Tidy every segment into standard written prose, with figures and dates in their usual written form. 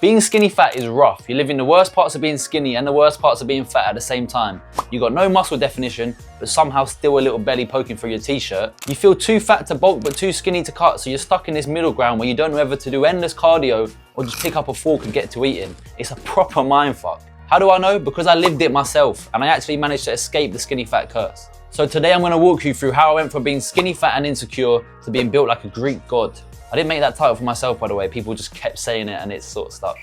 Being skinny fat is rough. You're living the worst parts of being skinny and the worst parts of being fat at the same time. You got no muscle definition, but somehow still a little belly poking through your t-shirt. You feel too fat to bulk, but too skinny to cut, so you're stuck in this middle ground where you don't know whether to do endless cardio or just pick up a fork and get to eating. It's a proper mindfuck. How do I know? Because I lived it myself, and I actually managed to escape the skinny fat curse. So today I'm gonna walk you through how I went from being skinny fat and insecure to being built like a Greek god. I didn't make that title for myself, by the way. People just kept saying it and it's sort of stuck.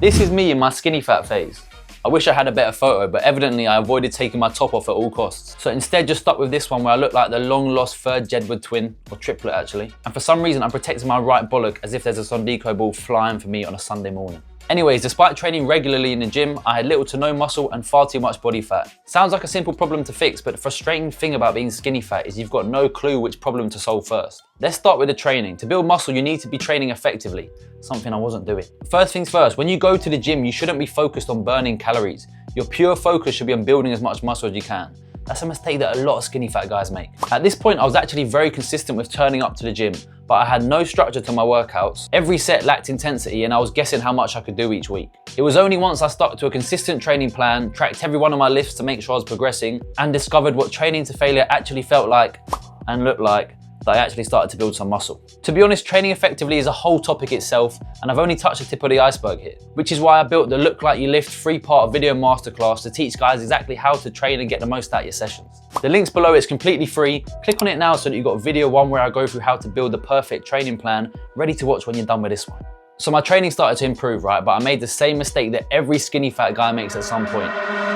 This is me in my skinny fat phase. I wish I had a better photo, but evidently I avoided taking my top off at all costs. So instead just stuck with this one where I look like the long lost third Jedward twin, or triplet actually. And for some reason I protected my right bollock as if there's a Sondico ball flying for me on a Sunday morning. Anyways, despite training regularly in the gym, I had little to no muscle and far too much body fat. Sounds like a simple problem to fix, but the frustrating thing about being skinny fat is you've got no clue which problem to solve first. Let's start with the training. To build muscle, you need to be training effectively, something I wasn't doing. First things first, when you go to the gym, you shouldn't be focused on burning calories. Your pure focus should be on building as much muscle as you can. That's a mistake that a lot of skinny fat guys make. At this point, I was actually very consistent with turning up to the gym, but I had no structure to my workouts. Every set lacked intensity and I was guessing how much I could do each week. It was only once I stuck to a consistent training plan, tracked every one of my lifts to make sure I was progressing, and discovered what training to failure actually felt like and looked like, that I actually started to build some muscle. To be honest, training effectively is a whole topic itself, and I've only touched the tip of the iceberg here, which is why I built the Look Like You Lift 3-part video masterclass to teach guys exactly how to train and get the most out of your sessions. The link's below, it's completely free. Click on it now so that you've got video 1 where I go through how to build the perfect training plan, ready to watch when you're done with this one. So my training started to improve, right? But I made the same mistake that every skinny fat guy makes at some point,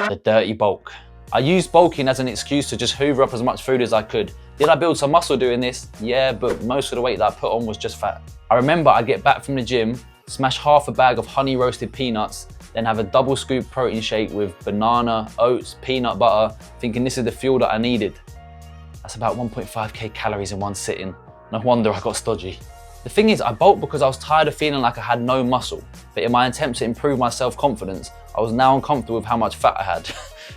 the dirty bulk. I used bulking as an excuse to just hoover up as much food as I could. Did I build some muscle doing this? Yeah, but most of the weight that I put on was just fat. I remember I'd get back from the gym, smash half a bag of honey roasted peanuts, then have a double scoop protein shake with banana, oats, peanut butter, thinking this is the fuel that I needed. That's about 1.5k calories in one sitting. No wonder I got stodgy. The thing is, I bulked because I was tired of feeling like I had no muscle, but in my attempt to improve my self-confidence, I was now uncomfortable with how much fat I had.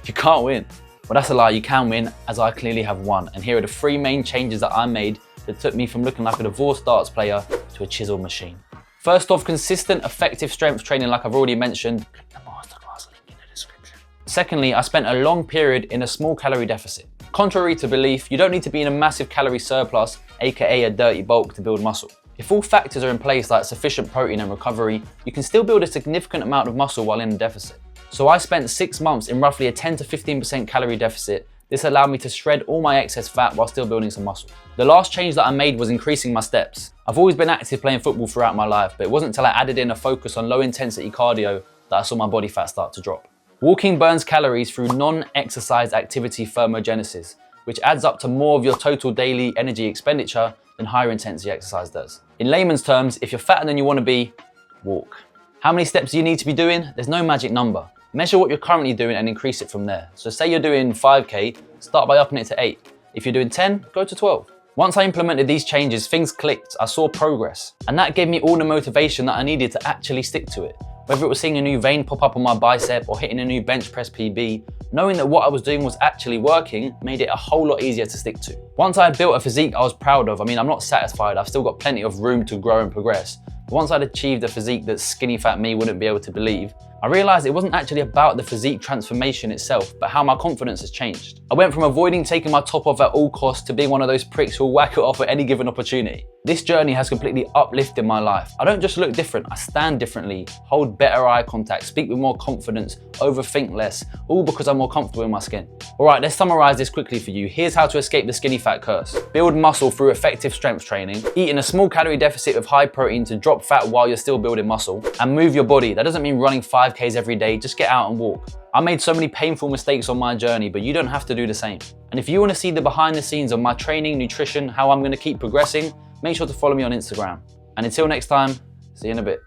You can't win. Well, that's a lie, you can win, as I clearly have won. And here are the 3 main changes that I made that took me from looking like a divorced darts player to a chiseled machine. First off, consistent, effective strength training like I've already mentioned. Click the masterclass link in the description. Secondly, I spent a long period in a small calorie deficit. Contrary to belief, you don't need to be in a massive calorie surplus, aka a dirty bulk, to build muscle. If all factors are in place like sufficient protein and recovery, you can still build a significant amount of muscle while in a deficit. So I spent 6 months in roughly a 10 to 15% calorie deficit. This allowed me to shred all my excess fat while still building some muscle. The last change that I made was increasing my steps. I've always been active playing football throughout my life, but it wasn't until I added in a focus on low intensity cardio that I saw my body fat start to drop. Walking burns calories through non-exercise activity thermogenesis, which adds up to more of your total daily energy expenditure than higher intensity exercise does. In layman's terms, if you're fatter than you want to be, walk. How many steps do you need to be doing? There's no magic number. Measure what you're currently doing and increase it from there. So say you're doing 5k, start by upping it to 8. If you're doing 10, go to 12. Once I implemented these changes, things clicked, I saw progress. And that gave me all the motivation that I needed to actually stick to it. Whether it was seeing a new vein pop up on my bicep or hitting a new bench press PB, knowing that what I was doing was actually working made it a whole lot easier to stick to. Once I had built a physique I was proud of, I'm not satisfied, I've still got plenty of room to grow and progress. But once I'd achieved a physique that skinny fat me wouldn't be able to believe, I realized it wasn't actually about the physique transformation itself, but how my confidence has changed. I went from avoiding taking my top off at all costs to being one of those pricks who'll whack it off at any given opportunity. This journey has completely uplifted my life. I don't just look different, I stand differently, hold better eye contact, speak with more confidence, overthink less, all because I'm more comfortable in my skin. All right, let's summarize this quickly for you. Here's how to escape the skinny fat curse. Build muscle through effective strength training, eat in a small calorie deficit with high protein to drop fat while you're still building muscle, and move your body. That doesn't mean running 5Ks every day, just get out and walk. I made so many painful mistakes on my journey, but you don't have to do the same. And if you want to see the behind the scenes of my training, nutrition, how I'm going to keep progressing, make sure to follow me on Instagram. And until next time, see you in a bit.